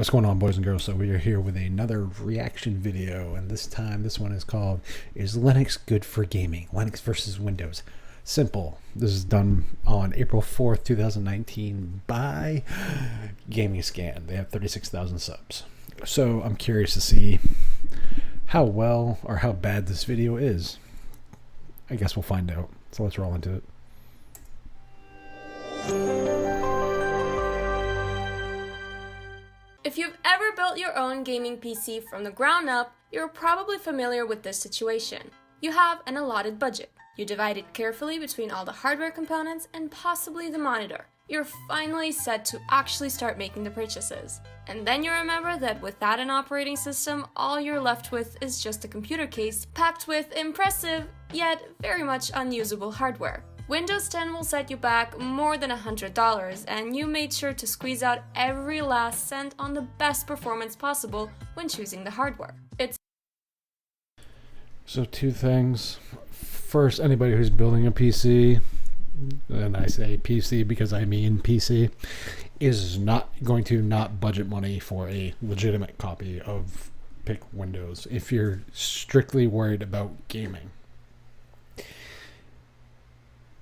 What's going on, boys and girls? So we are here with another reaction video, and this time this one is called "Is Linux Good for Gaming? Linux versus Windows." Simple. This is done on April 4th, 2019 by Gaming Scan. They have 36,000 subs. So I'm curious to see how well or how bad this video is. I guess we'll find out. So let's roll into it. If you've ever built your own gaming PC from the ground up, you're probably familiar with this situation. You have an allotted budget. You divide it carefully between all the hardware components and possibly the monitor. You're finally set to actually start making the purchases. And then you remember that without an operating system, all you're left with is just a computer case packed with impressive, yet very much unusable hardware. Windows 10 will set you back more than $100, and you made sure to squeeze out every last cent on the best performance possible when choosing the hardware. So two things. First, anybody who's building a PC, and I say PC because I mean PC, is not going to not budget money for a legitimate copy of pick Windows if you're strictly worried about gaming.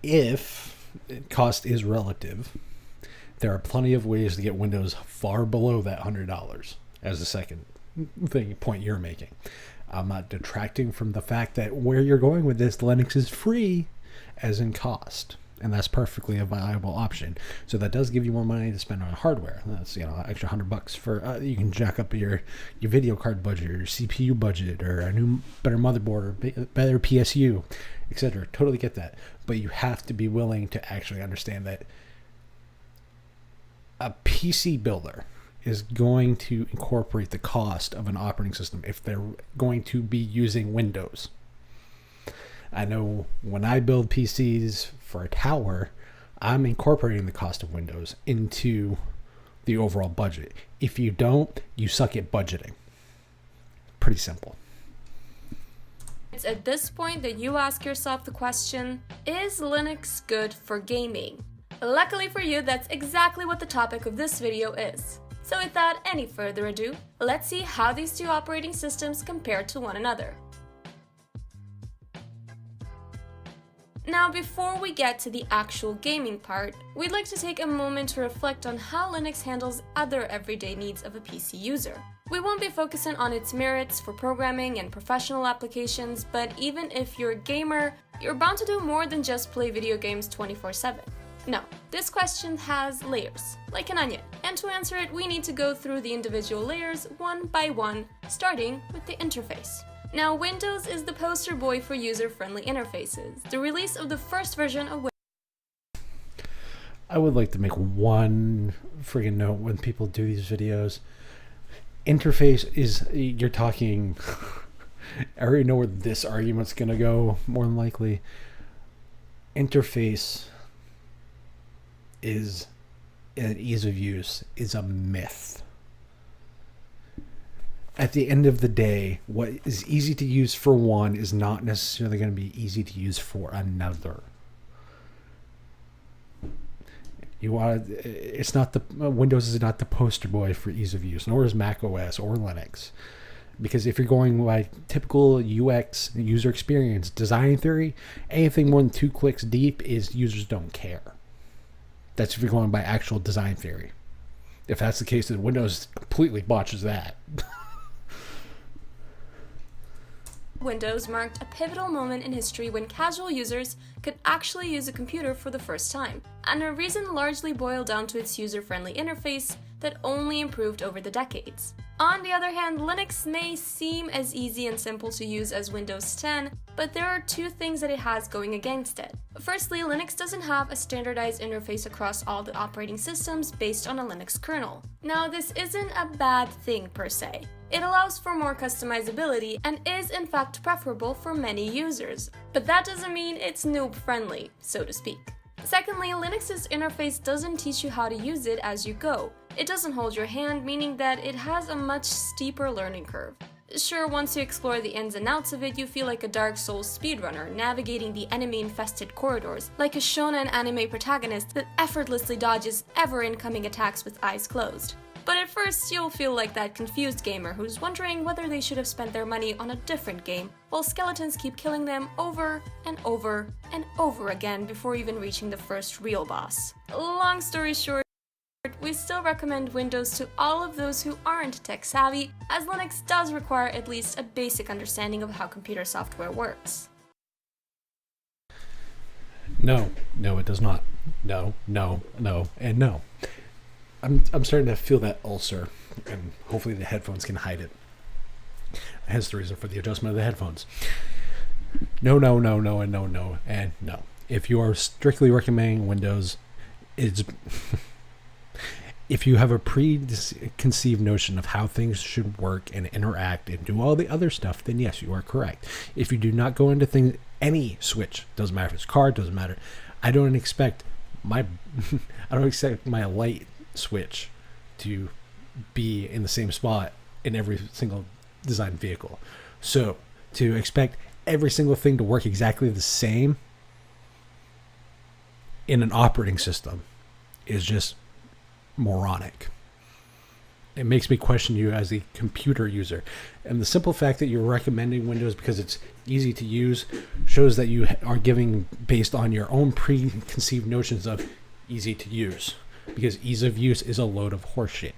If cost is relative, there are plenty of ways to get Windows far below that $100 as the second point you're making. I'm not detracting from the fact that where you're going with this, Linux is free as in cost, and that's perfectly a viable option. So that does give you more money to spend on hardware. That's, extra $100 for you can jack up your video card budget or your CPU budget or a new better motherboard or better PSU, etc. Totally get that, but you have to be willing to actually understand that a PC builder is going to incorporate the cost of an operating system if they're going to be using Windows. I know when I build PCs for a tower, I'm incorporating the cost of Windows into the overall budget. If you don't, you suck at budgeting. Pretty simple. It's at this point that you ask yourself the question, is Linux good for gaming? Luckily for you, that's exactly what the topic of this video is. So without any further ado, let's see how these two operating systems compare to one another. Now, before we get to the actual gaming part, we'd like to take a moment to reflect on how Linux handles other everyday needs of a PC user. We won't be focusing on its merits for programming and professional applications, but even if you're a gamer, you're bound to do more than just play video games 24/7. No, this question has layers, like an onion, and to answer it we need to go through the individual layers one by one, starting with the interface. Now, Windows is the poster boy for user-friendly interfaces. The release of the first version of Windows. I would like to make one friggin' note when people do these videos. Interface is, you're talking, I already know where this argument's gonna go, more than likely. Interface is, and ease of use is a myth. At the end of the day, what is easy to use for one is not necessarily going to be easy to use for another. It's not the Windows is not the poster boy for ease of use, nor is Mac OS or Linux. Because if you're going by typical UX, user experience, design theory, anything more than 2 clicks deep is users don't care. That's if you're going by actual design theory. If that's the case, then Windows completely botches that. Windows marked a pivotal moment in history when casual users could actually use a computer for the first time, and the reason largely boiled down to its user-friendly interface that only improved over the decades. On the other hand, Linux may seem as easy and simple to use as Windows 10, but there are two things that it has going against it. Firstly, Linux doesn't have a standardized interface across all the operating systems based on a Linux kernel. Now, this isn't a bad thing per se. It allows for more customizability and is in fact preferable for many users, but that doesn't mean it's noob-friendly, so to speak. Secondly, Linux's interface doesn't teach you how to use it as you go. It doesn't hold your hand, meaning that it has a much steeper learning curve. Sure, once you explore the ins and outs of it, you feel like a Dark Souls speedrunner navigating the enemy-infested corridors, like a shonen anime protagonist that effortlessly dodges ever-incoming attacks with eyes closed. But at first, you'll feel like that confused gamer who's wondering whether they should have spent their money on a different game, while skeletons keep killing them over and over and over again before even reaching the first real boss. Long story short, we still recommend Windows to all of those who aren't tech savvy, as Linux does require at least a basic understanding of how computer software works. No, it does not. No, and no. I'm starting to feel that ulcer, and hopefully the headphones can hide it. Hence the reason for the adjustment of the headphones. No, and no. If you are strictly recommending Windows, it's if you have a preconceived notion of how things should work and interact and do all the other stuff, then yes, you are correct. If you do not go into things, any switch, doesn't matter if it's card, doesn't matter. I don't expect my light switch to be in the same spot in every single design vehicle. So to expect every single thing to work exactly the same in an operating system is just moronic. It makes me question you as a computer user. And the simple fact that you're recommending Windows because it's easy to use shows that you are giving based on your own preconceived notions of easy to use. Because ease of use is a load of horseshit.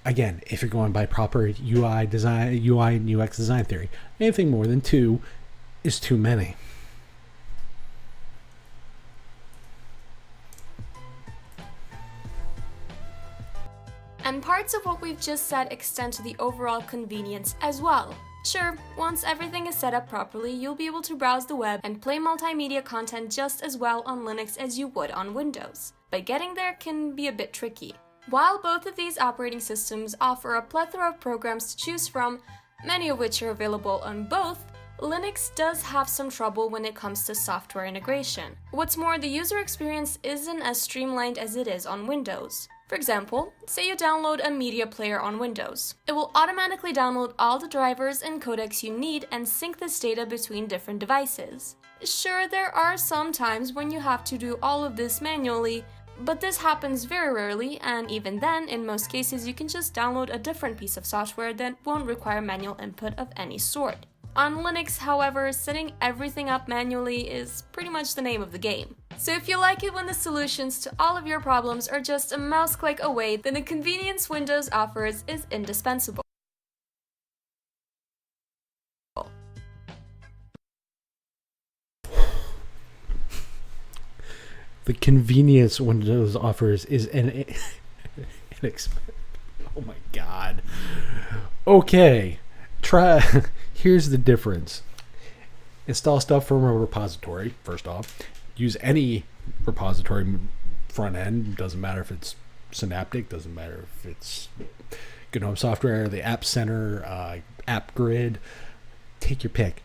Again, if you're going by proper UI and UX design theory, anything more than 2 is too many. And parts of what we've just said extend to the overall convenience as well. Sure, once everything is set up properly, you'll be able to browse the web and play multimedia content just as well on Linux as you would on Windows. But getting there can be a bit tricky. While both of these operating systems offer a plethora of programs to choose from, many of which are available on both, Linux does have some trouble when it comes to software integration. What's more, the user experience isn't as streamlined as it is on Windows. For example, say you download a media player on Windows. It will automatically download all the drivers and codecs you need and sync this data between different devices. Sure, there are some times when you have to do all of this manually, but this happens very rarely, and even then, in most cases, you can just download a different piece of software that won't require manual input of any sort. On Linux, however, setting everything up manually is pretty much the name of the game. So if you like it when the solutions to all of your problems are just a mouse click away, then the convenience Windows offers is indispensable. The convenience Windows offers is inexpensive. Oh my god. Okay. Here's the difference. Install stuff from a repository, first off. Use any repository front end. Doesn't matter if it's Synaptic, doesn't matter if it's GNOME software, the App Center, App Grid. Take your pick.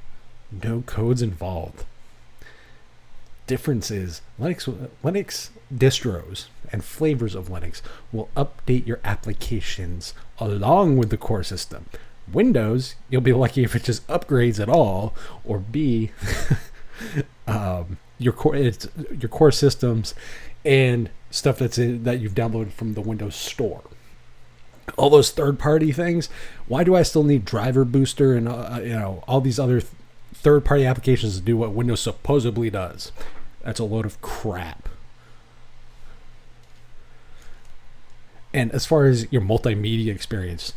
No codes involved. Difference is Linux distros and flavors of Linux will update your applications along with the core system. Windows, you'll be lucky if it just upgrades at all, or B, your core systems and stuff that you've downloaded from the Windows Store. All those third-party things. Why do I still need Driver Booster and all these other third-party applications to do what Windows supposedly does? That's a load of crap. And as far as your multimedia experience,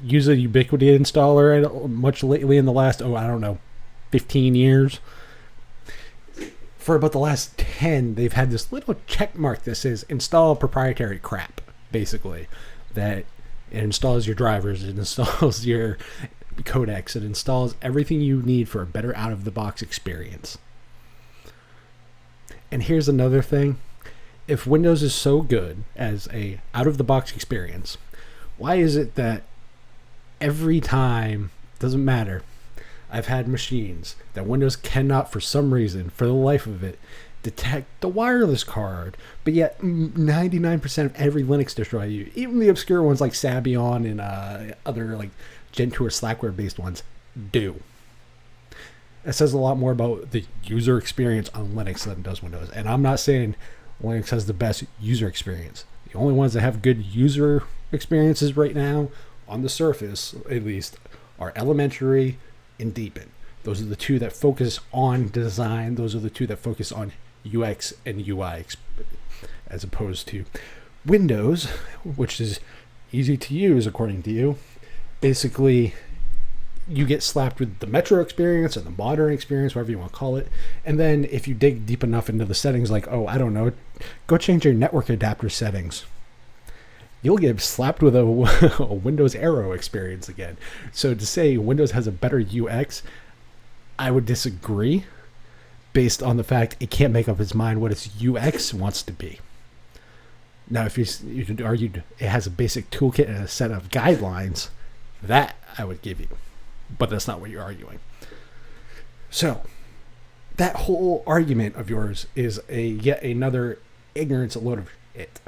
use a Ubiquity installer much lately in the last, 15 years. For about the last 10, they've had this little check mark that says install proprietary crap, basically. That it installs your drivers, it installs your codecs, it installs everything you need for a better out-of-the-box experience. And here's another thing. If Windows is so good as a out-of-the-box experience, why is it that every time, doesn't matter, I've had machines that Windows cannot, for some reason, for the life of it, detect the wireless card, but yet 99% of every Linux distro I use, even the obscure ones like Sabian and other like Gentoo or Slackware based ones, do. it says a lot more about the user experience on Linux than it does Windows. And I'm not saying Linux has the best user experience. The only ones that have good user experiences right now, on the surface at least, are Elementary and Deepin. Those are the two that focus on design. Those are the two that focus on UX and UI, as opposed to Windows, which is easy to use according to you. Basically, you get slapped with the Metro experience or the modern experience, whatever you want to call it. And then if you dig deep enough into the settings, like, oh, I don't know, go change your network adapter settings, you'll get slapped with a Windows Arrow experience again. So to say Windows has a better UX, I would disagree, based on the fact it can't make up its mind what its UX wants to be. Now, if you argued it has a basic toolkit and a set of guidelines, that I would give you. But that's not what you're arguing. So, that whole argument of yours is yet another ignorance load of shit.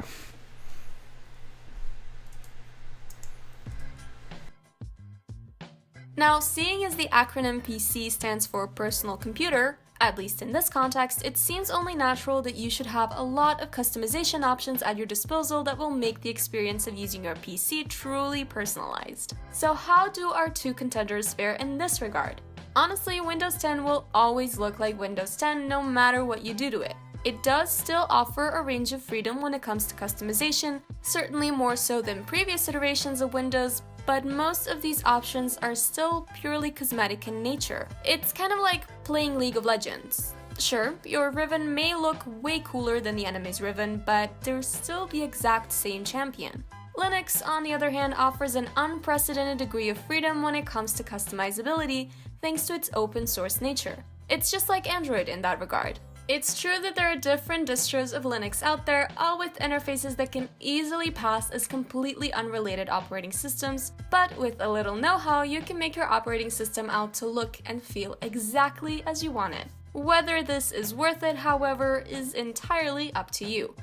Now, seeing as the acronym PC stands for personal computer, at least in this context, it seems only natural that you should have a lot of customization options at your disposal that will make the experience of using your PC truly personalized. So how do our two contenders fare in this regard? Honestly, Windows 10 will always look like Windows 10 no matter what you do to it. It does still offer a range of freedom when it comes to customization, certainly more so than previous iterations of Windows, but most of these options are still purely cosmetic in nature. It's kind of like playing League of Legends. Sure, your Riven may look way cooler than the enemy's Riven, but they're still the exact same champion. Linux, on the other hand, offers an unprecedented degree of freedom when it comes to customizability, thanks to its open source nature. It's just like Android in that regard. It's true that there are different distros of Linux out there, all with interfaces that can easily pass as completely unrelated operating systems, but with a little know-how, you can make your operating system out to look and feel exactly as you want it. Whether this is worth it, however, is entirely up to you.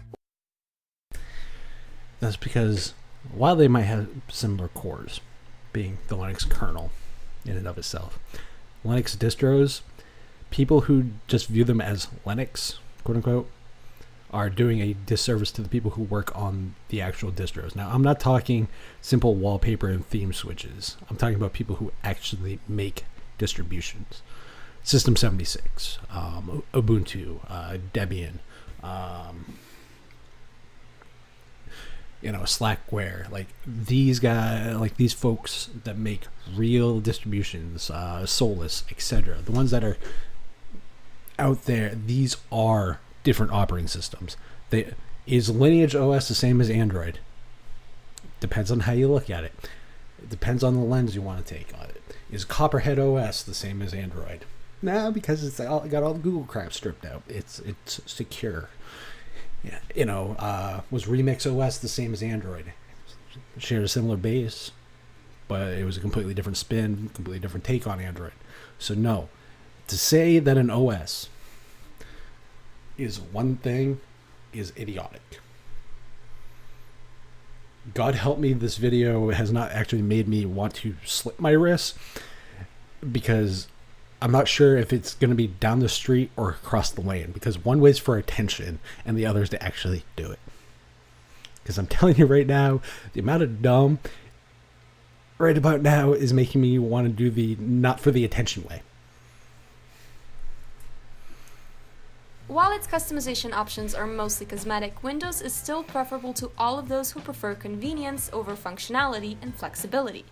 That's because while they might have similar cores, being the Linux kernel in and of itself, Linux distros, people who just view them as Linux, quote unquote, are doing a disservice to the people who work on the actual distros. Now, I'm not talking simple wallpaper and theme switches. I'm talking about people who actually make distributions. System 76, Ubuntu, Debian, Slackware, like these guys, like these folks that make real distributions, Solus, etc. The ones that are out there, these are different operating systems. Is Lineage OS the same as Android? Depends on how you look at it. It depends on the lens you want to take on it. Is Copperhead OS the same as Android? No, because it's got all the Google crap stripped out. It's secure. Yeah, was Remix OS the same as Android? It shared a similar base, but it was a completely different spin, completely different take on Android. So no. To say that an OS is one thing is idiotic. God help me, this video has not actually made me want to slit my wrists, because I'm not sure if it's going to be down the street or across the lane, because one way's for attention and the other is to actually do it. Because I'm telling you right now, the amount of dumb right about now is making me want to do the not for the attention way. While its customization options are mostly cosmetic, Windows is still preferable to all of those who prefer convenience over functionality and flexibility.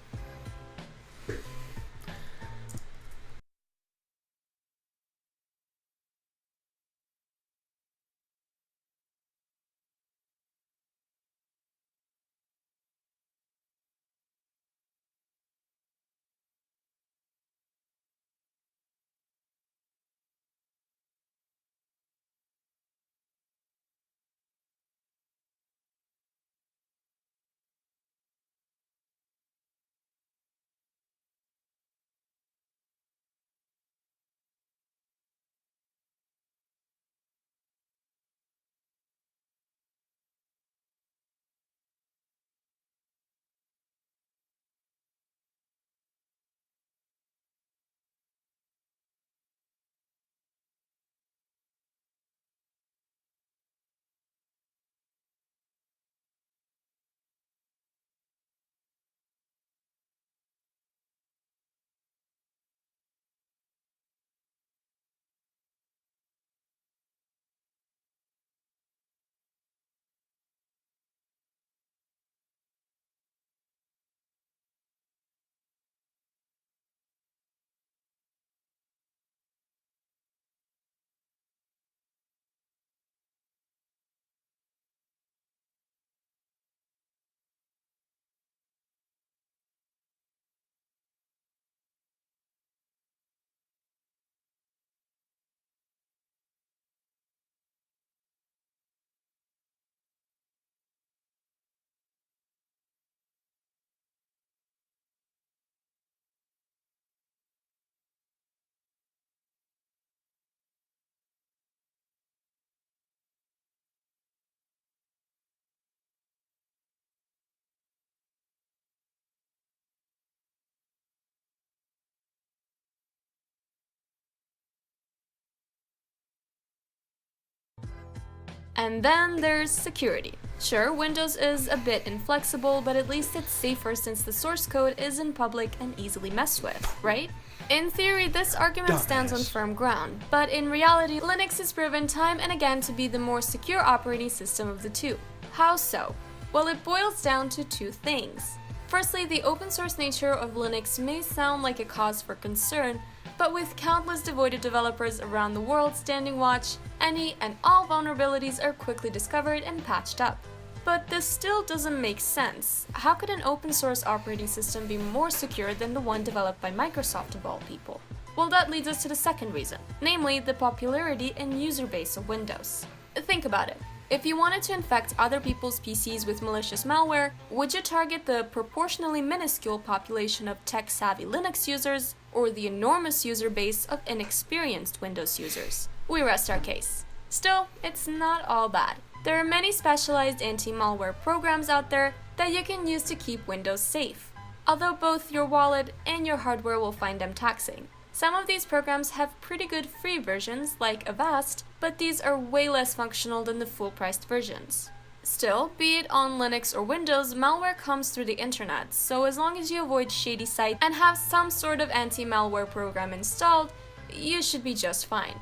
And then there's security. Sure, Windows is a bit inflexible, but at least it's safer since the source code isn't public and easily messed with, right? In theory, this argument stands on firm ground, but in reality, Linux is proven time and again to be the more secure operating system of the two. How so? Well, it boils down to two things. Firstly, the open source nature of Linux may sound like a cause for concern, but with countless devoted developers around the world standing watch, any and all vulnerabilities are quickly discovered and patched up. But this still doesn't make sense. How could an open source operating system be more secure than the one developed by Microsoft of all people? Well, that leads us to the second reason, namely the popularity and user base of Windows. Think about it. If you wanted to infect other people's PCs with malicious malware, would you target the proportionally minuscule population of tech-savvy Linux users or the enormous user base of inexperienced Windows users? We rest our case. Still, it's not all bad. There are many specialized anti-malware programs out there that you can use to keep Windows safe, although both your wallet and your hardware will find them taxing. Some of these programs have pretty good free versions, like Avast, but these are way less functional than the full-priced versions. Still, be it on Linux or Windows, malware comes through the internet, so as long as you avoid shady sites and have some sort of anti-malware program installed, you should be just fine.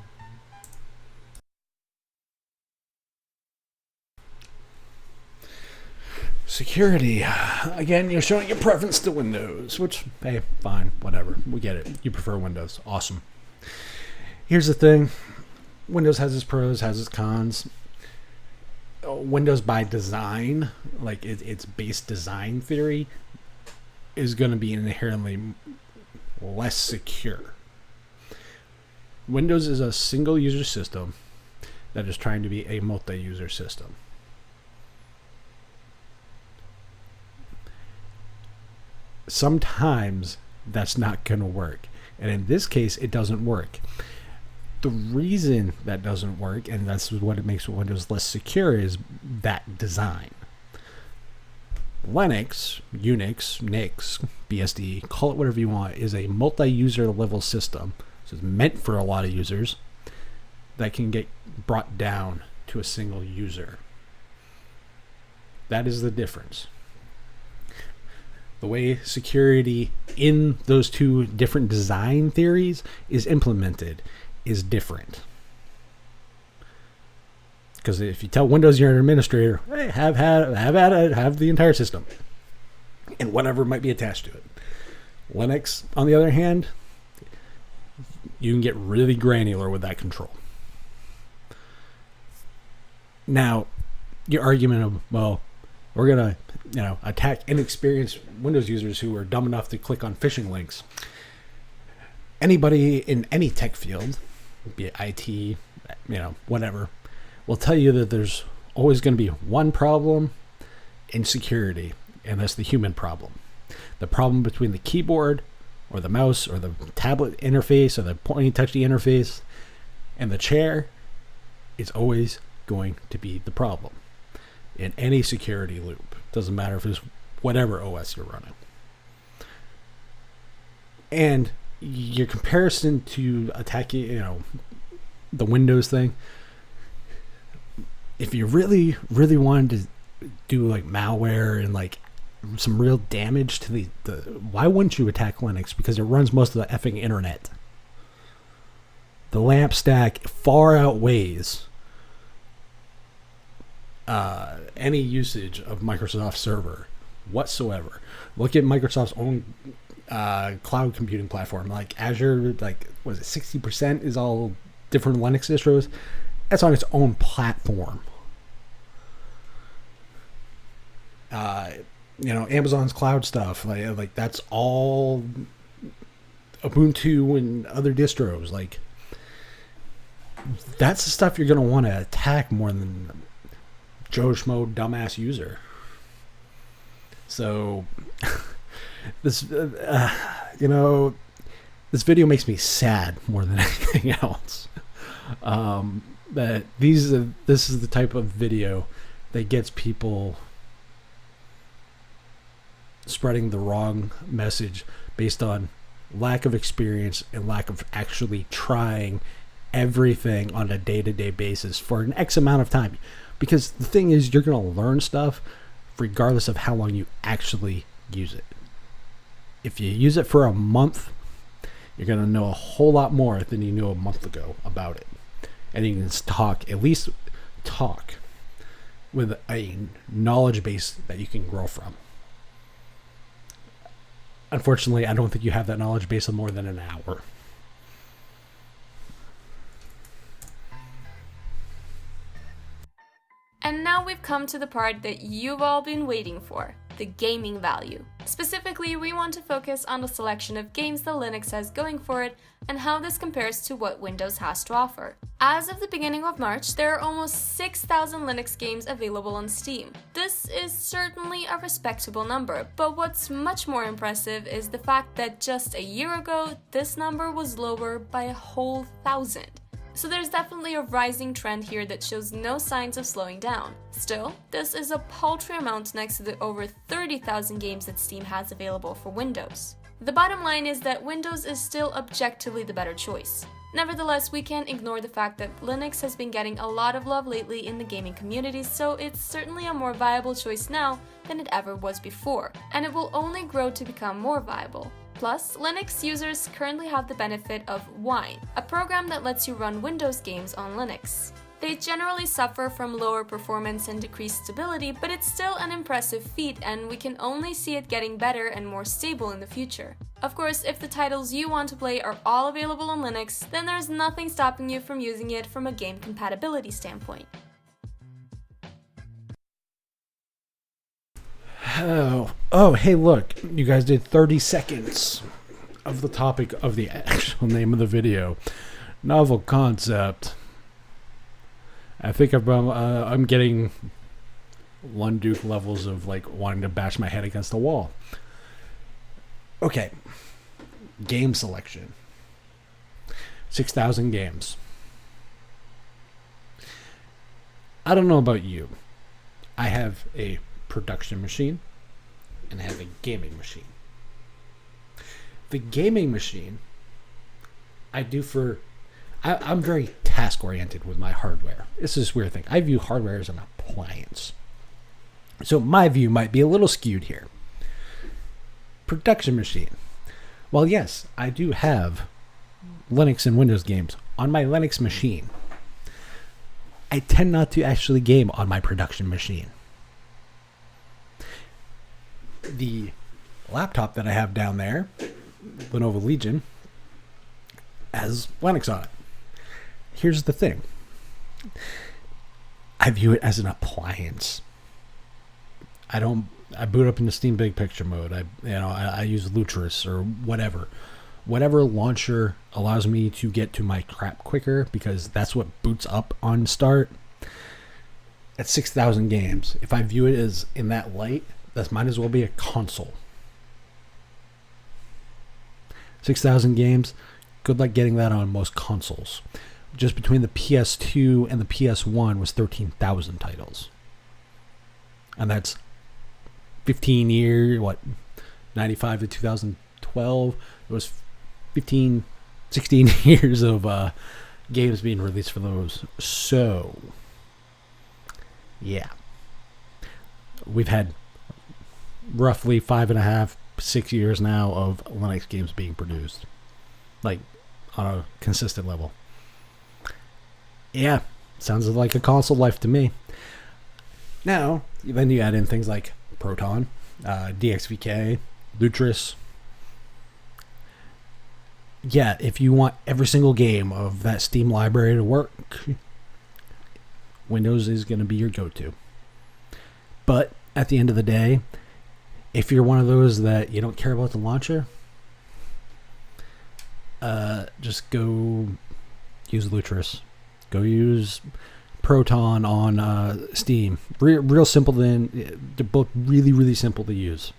Security. Again, you're showing your preference to Windows, which, hey, fine, whatever. We get it. You prefer Windows. Awesome. Here's the thing. Windows has its pros, has its cons. Windows by design, like its base design theory, is going to be inherently less secure. Windows is a single user system that is trying to be a multi-user system. Sometimes that's not going to work. And in this case, it doesn't work. The reason that doesn't work, and that's what it makes Windows less secure, is that design. Linux, Unix, Nix, BSD, call it whatever you want, is a multi-user level system. So it's meant for a lot of users that can get brought down to a single user. That is the difference. The way security in those two different design theories is implemented is different. Because if you tell Windows you're an administrator, hey, have the entire system and whatever might be attached to it. Linux, on the other hand, you can get really granular with that control. Now, your argument of, well, we're gonna, attack inexperienced Windows users who are dumb enough to click on phishing links. Anybody in any tech field, be it IT, whatever, will tell you that there's always going to be one problem in security, and that's the human problem. The problem between the keyboard or the mouse or the tablet interface or the pointy touchy interface and the chair is always going to be the problem in any security loop. Doesn't matter if it's whatever OS you're running. And your comparison to attacking, the Windows thing, if you really, really wanted to do like malware and like some real damage to the why wouldn't you attack Linux? Because it runs most of the effing internet. The LAMP stack far outweighs any usage of Microsoft Server whatsoever. Look at Microsoft's own cloud computing platform, like Azure. Like, was it 60% is all different Linux distros? That's on its own platform. Amazon's cloud stuff, like that's all Ubuntu and other distros. Like, that's the stuff you're going to want to attack more than Joe Schmo dumbass user. So this this video makes me sad more than anything else. That this is the type of video that gets people spreading the wrong message based on lack of experience and lack of actually trying everything on a day-to-day basis for an X amount of time. Because the thing is, you're going to learn stuff regardless of how long you actually use it. If you use it for a month, you're going to know a whole lot more than you knew a month ago about it. And you can at least talk with a knowledge base that you can grow from. Unfortunately, I don't think you have that knowledge base of more than an hour. And now we've come to the part that you've all been waiting for, the gaming value. Specifically, we want to focus on the selection of games that Linux has going for it and how this compares to what Windows has to offer. As of the beginning of March, there are almost 6,000 Linux games available on Steam. This is certainly a respectable number, but what's much more impressive is the fact that just a year ago, this number was lower by a whole 1,000. So there's definitely a rising trend here that shows no signs of slowing down. Still, this is a paltry amount next to the over 30,000 games that Steam has available for Windows. The bottom line is that Windows is still objectively the better choice. Nevertheless, we can't ignore the fact that Linux has been getting a lot of love lately in the gaming community, so it's certainly a more viable choice now than it ever was before, and it will only grow to become more viable. Plus, Linux users currently have the benefit of Wine, a program that lets you run Windows games on Linux. They generally suffer from lower performance and decreased stability, but it's still an impressive feat, and we can only see it getting better and more stable in the future. Of course, if the titles you want to play are all available on Linux, then there's nothing stopping you from using it from a game compatibility standpoint. Oh, hey, look, you guys did 30 seconds of the topic of the actual name of the video. Novel concept. I think I'm getting Lunduke levels of like wanting to bash my head against the wall. Okay. Game selection. 6,000 games. I don't know about you. I have a production machine and I have a gaming machine. The gaming machine I'm very task oriented with my hardware. This is this weird thing. I view hardware as an appliance. So my view might be a little skewed here. Production machine. Well, yes, I do have Linux and Windows games on my Linux machine. I tend not to actually game on my production machine. The laptop that I have down there, Lenovo Legion, has Linux on it. Here's the thing. I view it as an appliance. I boot up into Steam Big Picture mode. I use Lutris or whatever. Whatever launcher allows me to get to my crap quicker, because that's what boots up on start. At 6,000 games, if I view it as in that light, that might as well be a console. 6,000 games, good luck getting that on most consoles. Just between the PS2 and the PS1 was 13,000 titles. And that's 15 years, 95 to 2012. It was 16 years of games being released for those. So, yeah. We've had roughly 5.5, 6 years now of Linux games being produced. Like, on a consistent level. Yeah, sounds like a console life to me. Now, then you add in things like Proton, DXVK, Lutris. Yeah, if you want every single game of that Steam library to work, Windows is going to be your go-to. But at the end of the day, if you're one of those that you don't care about the launcher, just go use Lutris. Go use Proton on Steam. Real simple. They're both really, really simple to use.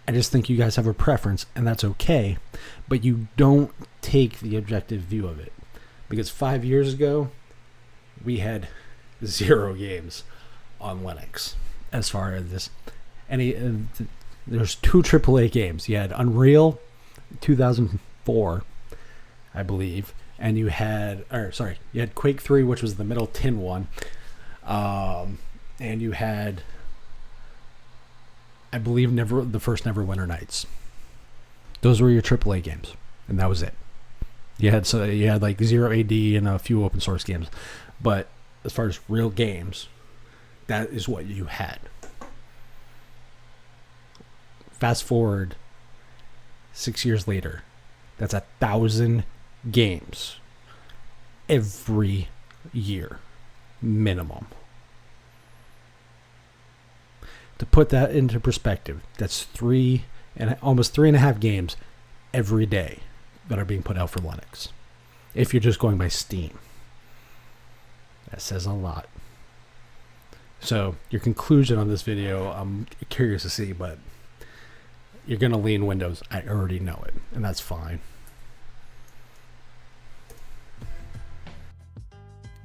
I just think you guys have a preference, and that's okay. But you don't take the objective view of it. Because 5 years ago, we had 0 games on Linux. As far as this, there's 2 AAA games. You had Unreal 2004. I believe, and you had Quake 3, which was the middle tin one, and you had, I believe, the first Neverwinter Nights. Those were your AAA games, and that was it. You had like Zero AD and a few open source games, but as far as real games, that is what you had. Fast forward 6 years later, that's 1,000 games every year minimum. To put that into perspective, that's almost 3.5 games every day that are being put out for Linux. If you're just going by Steam, that says a lot. So your conclusion on this video, I'm curious to see, but you're going to lean Windows. I already know it, and that's fine.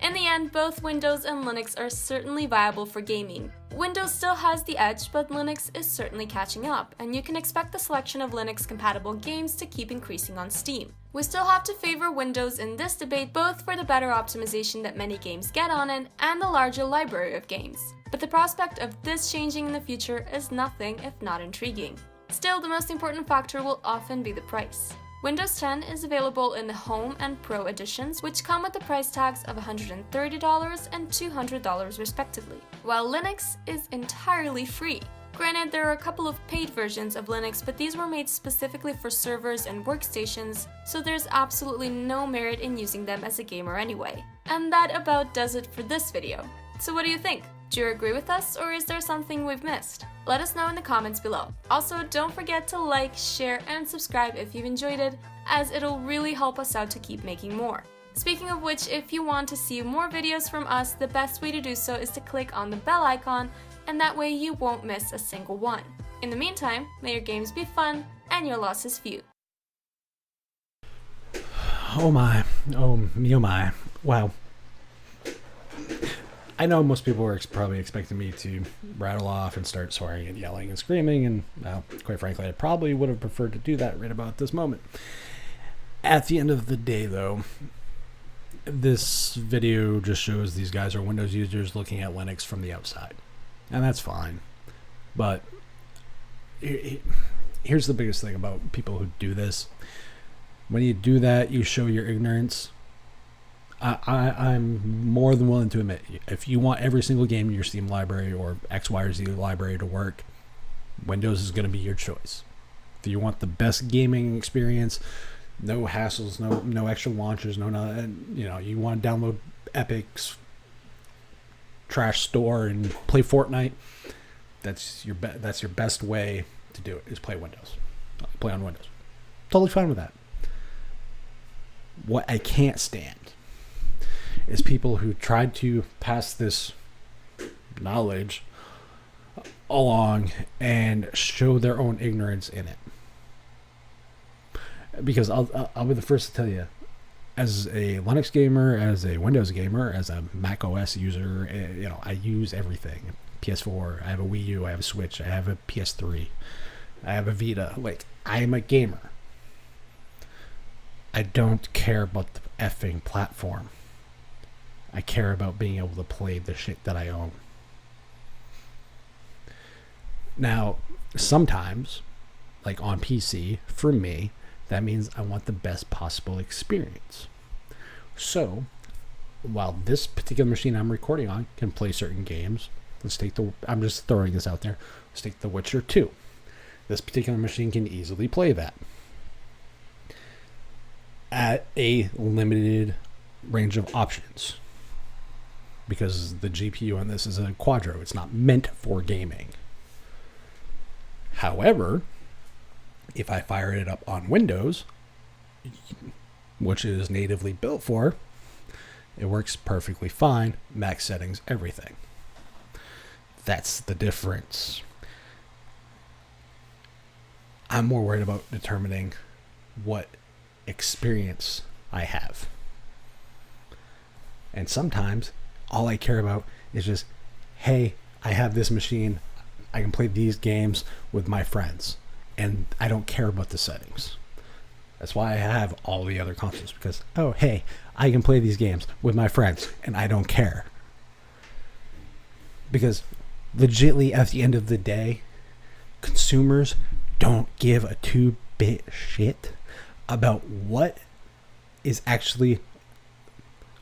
In the end, both Windows and Linux are certainly viable for gaming. Windows still has the edge, but Linux is certainly catching up, and you can expect the selection of Linux-compatible games to keep increasing on Steam. We still have to favor Windows in this debate, both for the better optimization that many games get on it and the larger library of games. But the prospect of this changing in the future is nothing if not intriguing. Still, the most important factor will often be the price. Windows 10 is available in the Home and Pro editions, which come with the price tags of $130 and $200 respectively, while Linux is entirely free. Granted, there are a couple of paid versions of Linux, but these were made specifically for servers and workstations, so there's absolutely no merit in using them as a gamer anyway. And that about does it for this video. So what do you think? Do you agree with us, or is there something we've missed? Let us know in the comments below. Also, don't forget to like, share, and subscribe if you've enjoyed it, as it'll really help us out to keep making more. Speaking of which, if you want to see more videos from us, the best way to do so is to click on the bell icon, and that way you won't miss a single one. In the meantime, may your games be fun and your losses few. Oh my. Oh me, oh my. Wow. I know most people were probably expecting me to rattle off and start swearing and yelling and screaming, and well, quite frankly, I probably would have preferred to do that right about this moment. At the end of the day, though, this video just shows these guys are Windows users looking at Linux from the outside, and that's fine. But here's the biggest thing about people who do this. When you do that, you show your ignorance. I'm more than willing to admit, if you want every single game in your Steam library or X, Y, or Z library to work, Windows is going to be your choice. If you want the best gaming experience, no hassles, no extra launchers, you want to download Epic's trash store and play Fortnite, that's your best way to do it, is play Windows. Play on Windows. Totally fine with that. What I can't stand is people who tried to pass this knowledge along and show their own ignorance in it. Because I'll be the first to tell you, as a Linux gamer, as a Windows gamer, as a Mac OS user, I use everything. PS4, I have a Wii U, I have a Switch, I have a PS3, I have a Vita. Like, I am a gamer. I don't care about the effing platform. I care about being able to play the shit that I own. Now, sometimes, like on PC, for me, that means I want the best possible experience. So, while this particular machine I'm recording on can play certain games, I'm just throwing this out there, let's take The Witcher 2. This particular machine can easily play that at a limited range of options, because the GPU on this is a Quadro. It's not meant for gaming. However, if I fire it up on Windows, which it is natively built for, it works perfectly fine. Max settings, everything. That's the difference. I'm more worried about determining what experience I have. And sometimes all I care about is just, hey, I have this machine, I can play these games with my friends, and I don't care about the settings. That's why I have all the other consoles, because, oh, hey, I can play these games with my friends and I don't care. Because legitimately, at the end of the day, consumers don't give a two-bit shit about what is actually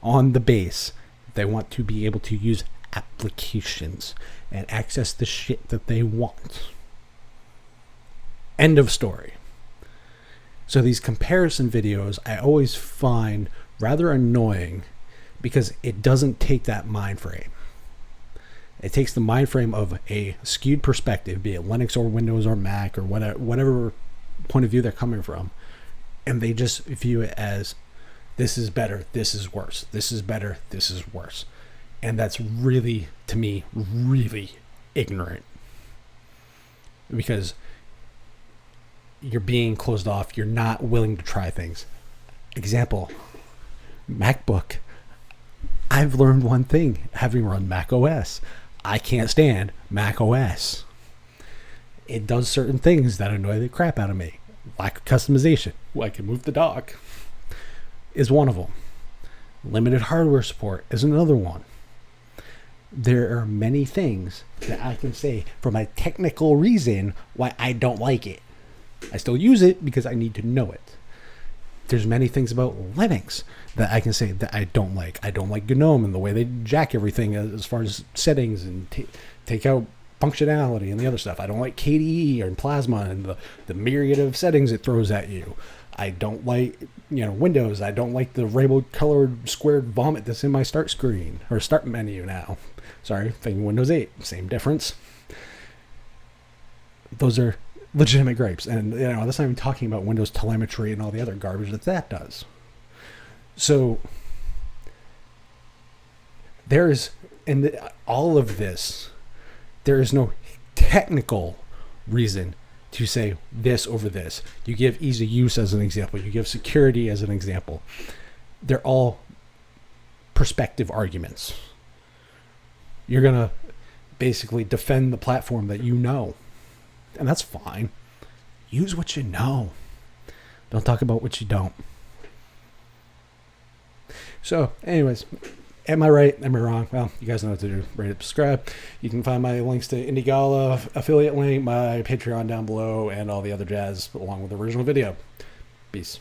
on the base. They want to be able to use applications and access the shit that they want. End of story. So these comparison videos I always find rather annoying because it doesn't take that mind frame. It takes the mind frame of a skewed perspective, be it Linux or Windows or Mac or whatever point of view they're coming from, and they just view it as, this is better, this is worse, this is better, this is worse. And that's really, to me, really ignorant. Because you're being closed off, you're not willing to try things. Example, MacBook. I've learned one thing having run Mac OS. I can't stand Mac OS. It does certain things that annoy the crap out of me. Lack of customization. Well, I can move the dock is one of them. Limited hardware support is another one. There are many things that I can say from a technical reason why I don't like it. I still use it because I need to know it. There's many things about Linux that I can say that I don't like. I don't like GNOME and the way they jack everything as far as settings and take out functionality and the other stuff. I don't like KDE or Plasma and the myriad of settings it throws at you. I don't like, Windows. I don't like the rainbow colored squared vomit that's in my start screen or start menu now. Sorry, thinking Windows 8. Same difference. Those are legitimate gripes. And, that's not even talking about Windows telemetry and all the other garbage that does. So, all of this, there is no technical reason to say this over this. You give ease of use as an example. You give security as an example. They're all perspective arguments. You're going to basically defend the platform that you know. And that's fine. Use what you know. Don't talk about what you don't. So, anyways, am I right? Am I wrong? Well, you guys know what to do. Rate, subscribe. You can find my links to Indigala affiliate link, my Patreon down below, and all the other jazz along with the original video. Peace.